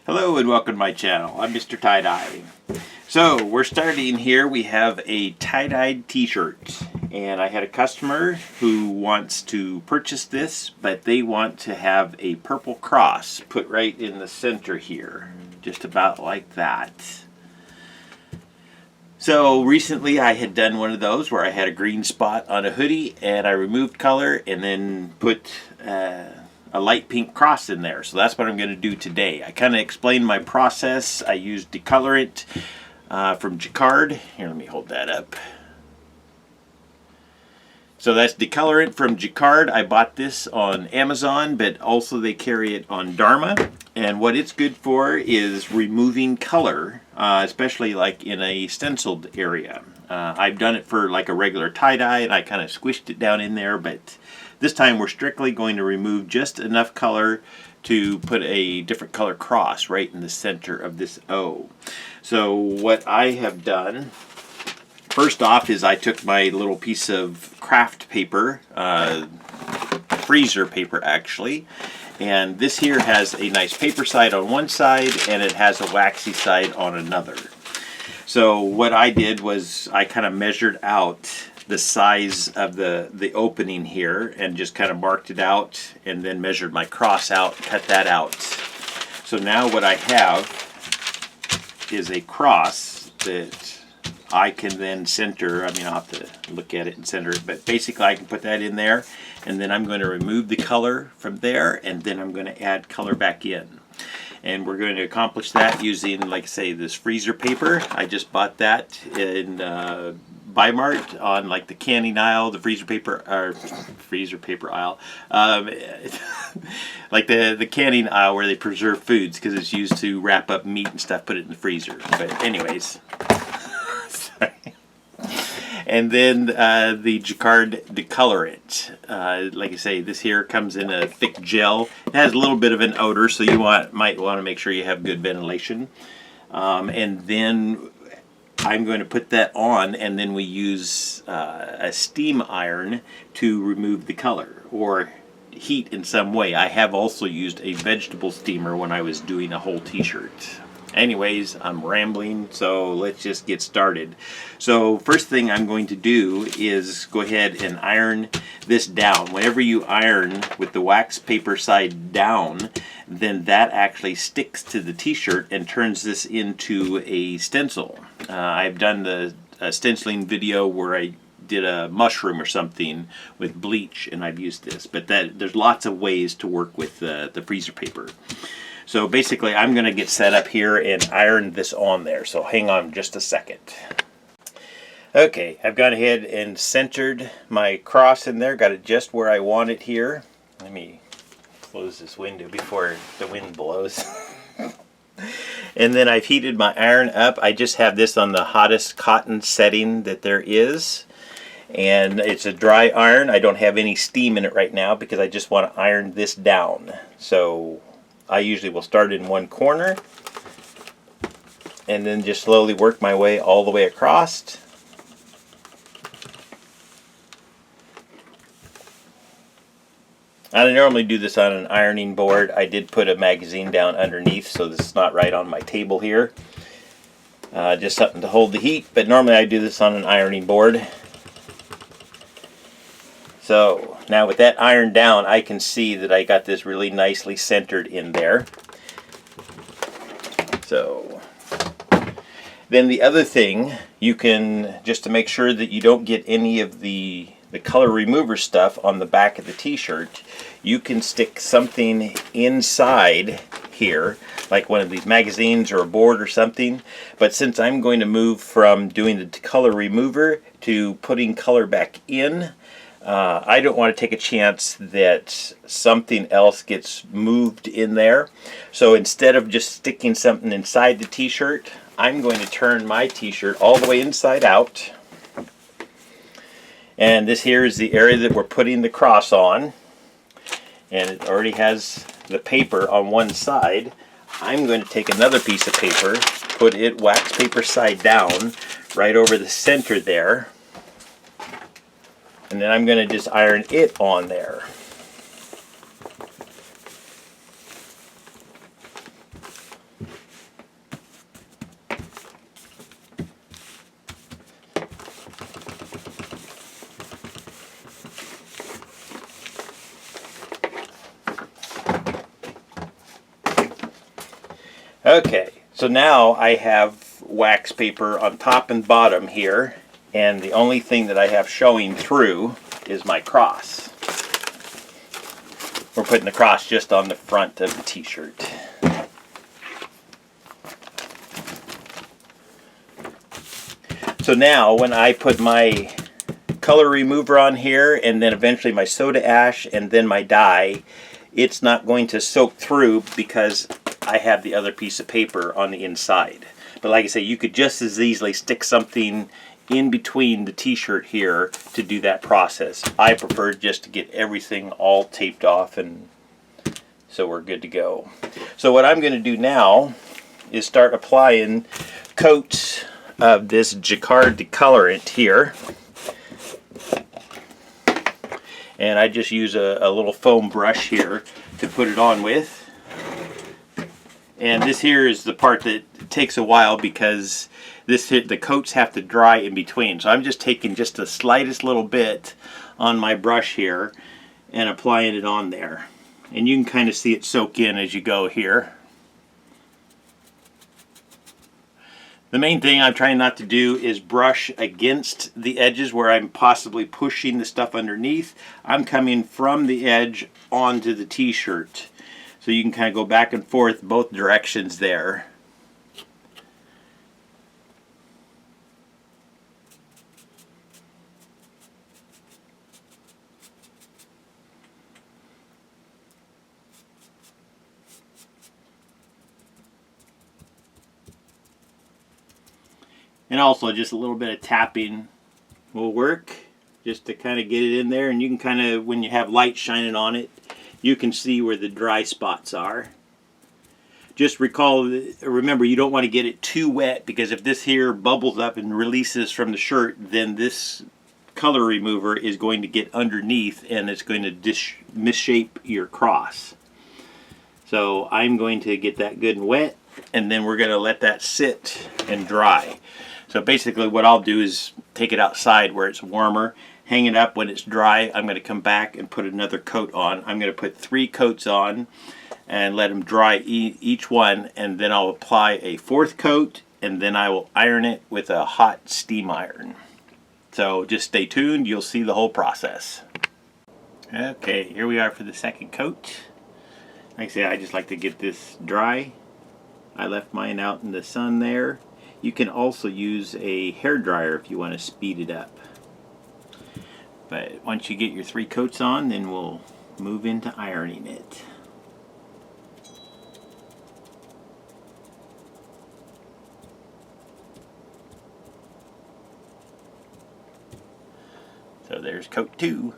Hello and welcome to my channel. I'm MrTieDye. So we're starting here. We have a tie-dyed t-shirt, and I had a customer who wants to purchase this, but they want to have a purple cross put right in the center here, just about like that. So recently I had done one of those where I had a green spot on a hoodie and I removed color and then put a light pink cross in there. So that's what I'm going to do today. I kind of explained my process. I used Decolourant from Decharge. Here, let me hold that up. So that's Decolourant from Decharge. I bought this on Amazon, but also they carry it on Dharma. And what it's good for is removing color, especially like in a stenciled area. I've done it for like a regular tie-dye and I kind of squished it down in there, but this time we're strictly going to remove just enough color to put a different color cross right in the center of this O. So what I have done, first off, is I took my little piece of craft paper, freezer paper actually, and this here has a nice paper side on one side and it has a waxy side on another. So what I did was I kind of measured out the size of the opening here and just kind of marked it out and then measured my cross out, cut that out. So now what I have is a cross that I can then center. I mean, I'll have to look at it and center it, but basically I can put that in there and then I'm going to remove the color from there and then I'm going to add color back in. And we're going to accomplish that using, like I say, this freezer paper. I just bought that in Bi-Mart on like the canning aisle, the freezer paper aisle, like the canning aisle where they preserve foods because it's used to wrap up meat and stuff, put it in the freezer. But anyways, sorry. And then the Decolourant Decolourant. Like I say, this here comes in a thick gel. It has a little bit of an odor, so you might want to make sure you have good ventilation. And then I'm going to put that on, and then we use a steam iron to remove the color or heat in some way. I have also used a vegetable steamer when I was doing a whole t-shirt. Anyways, I'm rambling, so let's just get started. So first thing I'm going to do is go ahead and iron this down. Whenever you iron with the wax paper side down, then that actually sticks to the t-shirt and turns this into a stencil. I've done the stenciling video where I did a mushroom or something with bleach and I've used this, but there's lots of ways to work with the freezer paper. So basically I'm going to get set up here and iron this on there, so hang on just a second. Okay, I've gone ahead and centered my cross in there, got it just where I want it here. Let me close this window before the wind blows. And then I've heated my iron up. I just have this on the hottest cotton setting that there is. And it's a dry iron. I don't have any steam in it right now because I just want to iron this down. So I usually will start in one corner and then just slowly work my way all the way across. I normally do this on an ironing board. I did put a magazine down underneath so this is not right on my table here. Just something to hold the heat, but normally I do this on an ironing board. So now with that ironed down, I can see that I got this really nicely centered in there. So then the other thing, you can, just to make sure that you don't get any of the color remover stuff on the back of the t-shirt, you can stick something inside here, like one of these magazines or a board or something. But since I'm going to move from doing the color remover to putting color back in, I don't want to take a chance that something else gets moved in there. So instead of just sticking something inside the t-shirt, I'm going to turn my t-shirt all the way inside out. And this here is the area that we're putting the cross on. And it already has the paper on one side. I'm going to take another piece of paper, put it wax paper side down, right over the center there. And then I'm going to just iron it on there. Okay, so now I have wax paper on top and bottom here, and the only thing that I have showing through is my cross. We're putting the cross just on the front of the t-shirt. So now when I put my color remover on here, and then eventually my soda ash, and then my dye, it's not going to soak through because I have the other piece of paper on the inside. But like I say, you could just as easily stick something in between the t-shirt here to do that process. I prefer just to get everything all taped off, and so we're good to go. So what I'm going to do now is start applying coats of this Decolourant decolorant here. And I just use a little foam brush here to put it on with. And this here is the part that takes a while because the coats have to dry in between. So I'm just taking just the slightest little bit on my brush here and applying it on there. And you can kind of see it soak in as you go here. The main thing I'm trying not to do is brush against the edges where I'm possibly pushing the stuff underneath. I'm coming from the edge onto the t-shirt. So you can kind of go back and forth both directions there. And also just a little bit of tapping will work just to kind of get it in there. And you can kind of, when you have light shining on it, you can see where the dry spots are. Just remember, you don't want to get it too wet, because if this here bubbles up and releases from the shirt, then this color remover is going to get underneath and it's going to misshape your cross. So I'm going to get that good and wet, and then we're going to let that sit and dry. So basically what I'll do is take it outside where it's warmer, hang it up. When it's dry, I'm going to come back and put another coat on. I'm going to put 3 coats on and let them dry each one, and then I'll apply a 4th coat, and then I will iron it with a hot steam iron. So just stay tuned, you'll see the whole process. Okay, here we are for the 2nd coat. Like I say, I just like to get this dry. I left mine out in the sun there. You can also use a hair dryer if you want to speed it up. But once you get your 3 coats on, then we'll move into ironing it. So there's coat 2.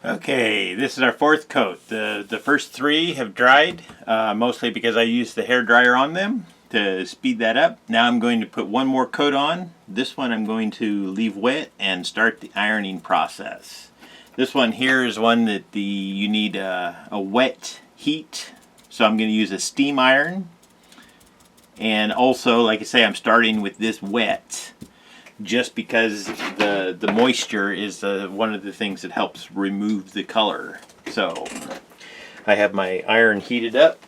Okay, this is our 4th coat. The first 3 have dried, mostly because I used the hair dryer on them to speed that up. Now I'm going to put 1 more coat on. This one I'm going to leave wet and start the ironing process. This one here is one that you need a wet heat, so I'm going to use a steam iron. And also, like I say, I'm starting with this wet, just because the moisture is one of the things that helps remove the color. So I have my iron heated up.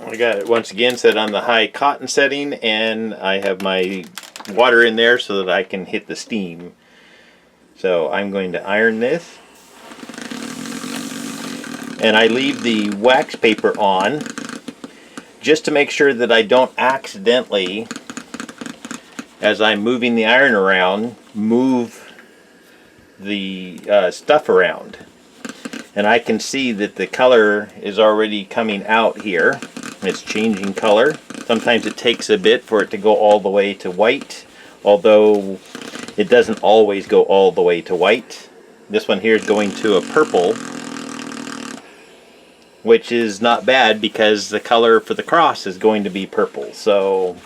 I got it once again set on the high cotton setting, and I have my water in there so that I can hit the steam. So I'm going to iron this, and I leave the wax paper on just to make sure that I don't accidentally, as I'm moving the iron around, move the stuff around. And I can see that the color is already coming out here. It's changing color. Sometimes it takes a bit for it to go all the way to white, although it doesn't always go all the way to white. This one here is going to a purple, which is not bad because the color for the cross is going to be purple. So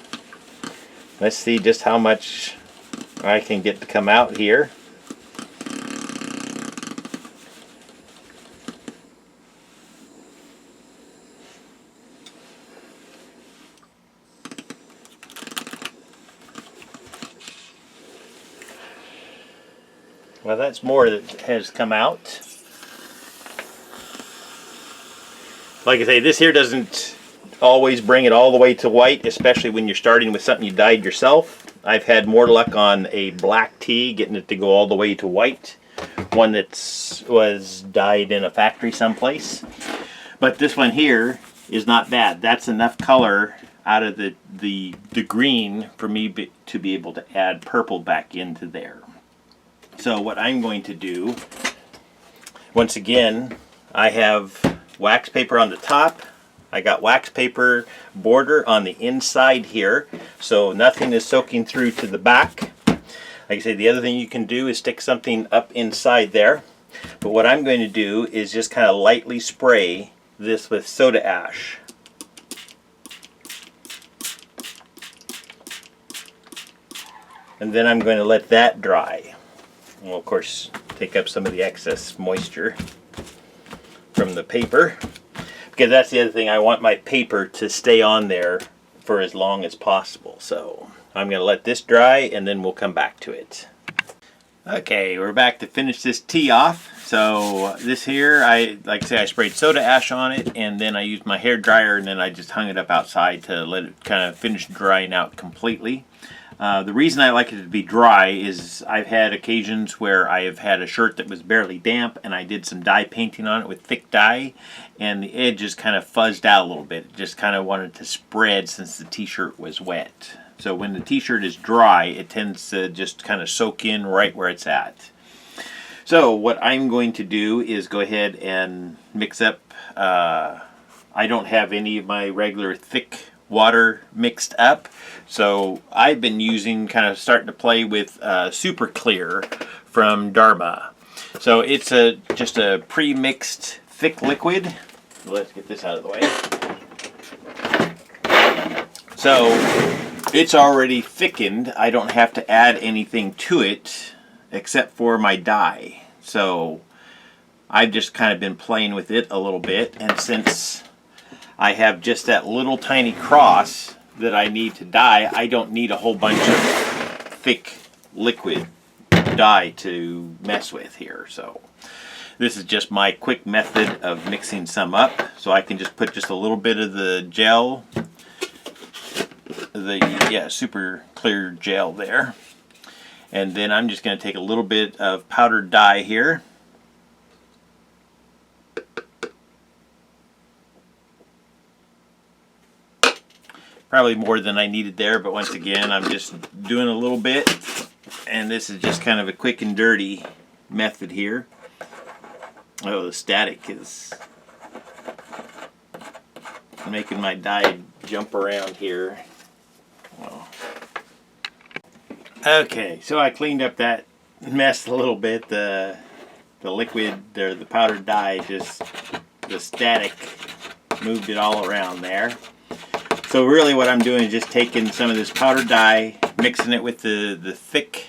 let's see just how much I can get to come out here. Well, that's more that has come out. Like I say, this here doesn't always bring it all the way to white, especially when you're starting with something you dyed yourself. I've had more luck on a black tea, getting it to go all the way to white. One that was dyed in a factory someplace. But this one here is not bad. That's enough color out of the green for me to be able to add purple back into there. So what I'm going to do, once again, I have wax paper on the top. I got wax paper border on the inside here, so nothing is soaking through to the back. Like I say, the other thing you can do is stick something up inside there. But what I'm going to do is just kind of lightly spray this with soda ash. And then I'm going to let that dry. We'll of course take up some of the excess moisture from the paper, because that's the other thing, I want my paper to stay on there for as long as possible. So I'm going to let this dry and then we'll come back to it. Okay, we're back to finish this tea off. So this here, like I say, I sprayed soda ash on it, and then I used my hair dryer, and then I just hung it up outside to let it kind of finish drying out completely. The reason I like it to be dry is I've had occasions where I have had a shirt that was barely damp and I did some dye painting on it with thick dye, and the edges kind of fuzzed out a little bit. It just kind of wanted to spread since the t-shirt was wet. So when the t-shirt is dry, it tends to just kind of soak in right where it's at. So what I'm going to do is go ahead and mix up, I don't have any of my regular thick water mixed up, so I've been using, kind of starting to play with Super Clear from Dharma. So it's just a pre-mixed thick liquid. Let's get this out of the way. So it's already thickened. I don't have to add anything to it except for my dye. So I've just kind of been playing with it a little bit, and since I have just that little tiny cross that I need to dye, I don't need a whole bunch of thick liquid dye to mess with here. So this is just my quick method of mixing some up. So I can just put just a little bit of the gel, the Super Clear gel there. And then I'm just going to take a little bit of powdered dye here. Probably more than I needed there, but once again, I'm just doing a little bit, and this is just kind of a quick and dirty method here. Oh, the static is making my dye jump around here. Well. Okay, so I cleaned up that mess a little bit. The liquid, or the powdered dye, just the static moved it all around there. So really what I'm doing is just taking some of this powdered dye, mixing it with the thick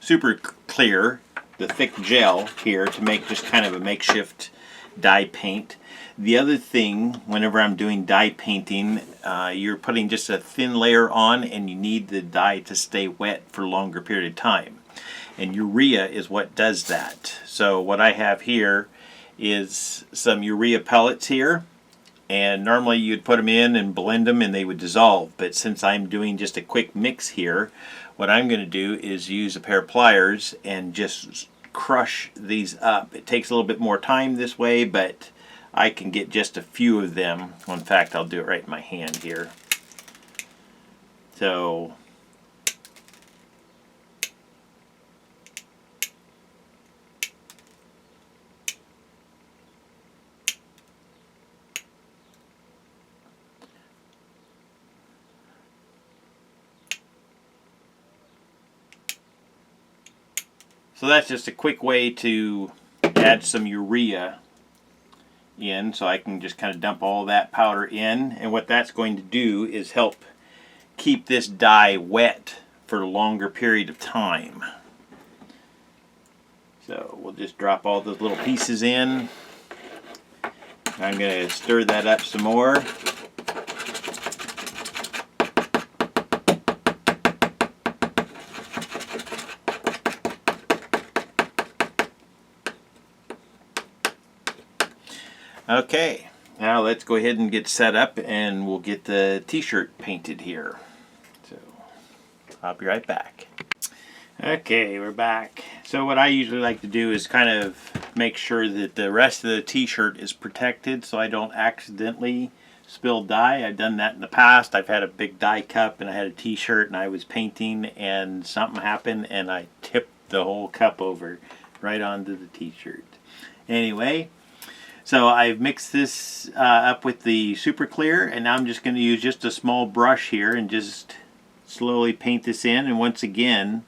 Super Clear, the thick gel here, to make just kind of a makeshift dye paint. The other thing, whenever I'm doing dye painting, you're putting just a thin layer on, and you need the dye to stay wet for a longer period of time. And urea is what does that. So what I have here is some urea pellets here. And normally you'd put them in and blend them and they would dissolve. But since I'm doing just a quick mix here, what I'm going to do is use a pair of pliers and just crush these up. It takes a little bit more time this way, but I can get just a few of them. Well, in fact, I'll do it right in my hand here. So So that's just a quick way to add some urea in, so I can just kind of dump all that powder in, and what that's going to do is help keep this dye wet for a longer period of time. So we'll just drop all those little pieces in. I'm going to stir that up some more. Okay, now let's go ahead and get set up and we'll get the t-shirt painted here. So I'll be right back. Okay, we're back. So what I usually like to do is kind of make sure that the rest of the t-shirt is protected so I don't accidentally spill dye. I've done that in the past. I've had a big dye cup and I had a t-shirt and I was painting and something happened and I tipped the whole cup over right onto the t-shirt. Anyway, so I've mixed this up with the super clear, and now I'm just going to use just a small brush here and just slowly paint this in. And once again,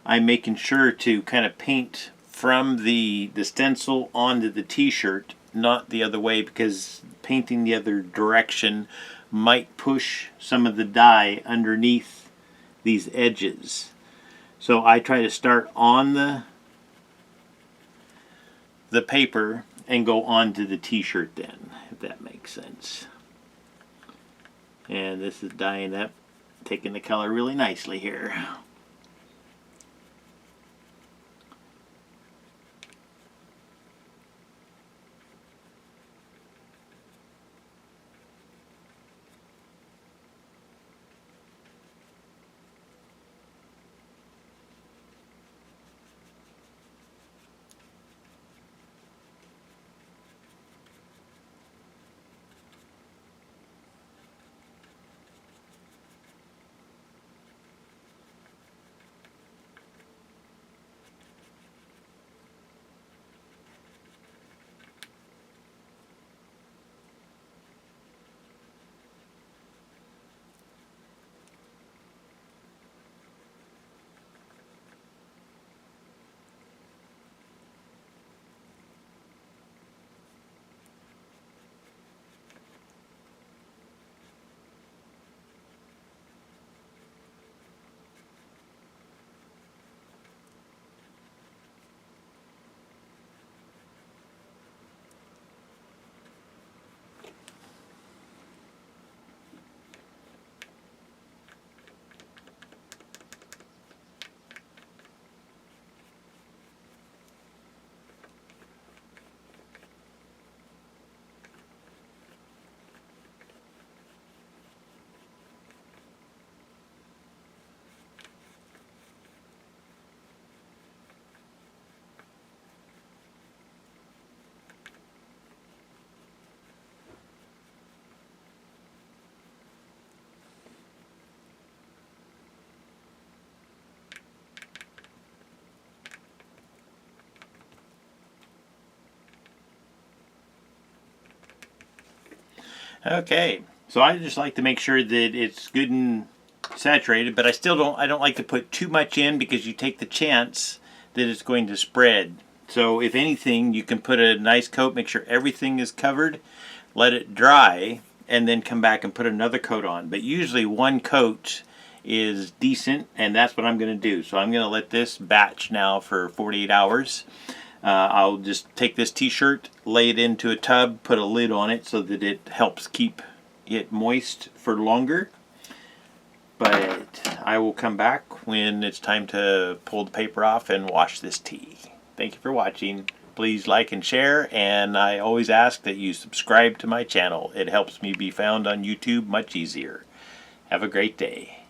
I'm making sure to kind of paint from the stencil onto the t-shirt, not the other way, because painting the other direction might push some of the dye underneath these edges. So I try to start on the paper and go onto the t-shirt then, if that makes sense. And this is dyeing up, taking the color really nicely here. Okay, so I just like to make sure that it's good and saturated, but I don't like to put too much in because you take the chance that it's going to spread. So if anything, you can put a nice coat, make sure everything is covered, let it dry, and then come back and put another coat on. But usually one coat is decent, and that's what I'm going to do. So I'm going to let this batch now for 48 hours. I'll just take this t-shirt, lay it into a tub, put a lid on it so that it helps keep it moist for longer. But I will come back when it's time to pull the paper off and wash this tea. Thank you for watching. Please like and share, and I always ask that you subscribe to my channel. It helps me be found on YouTube much easier. Have a great day.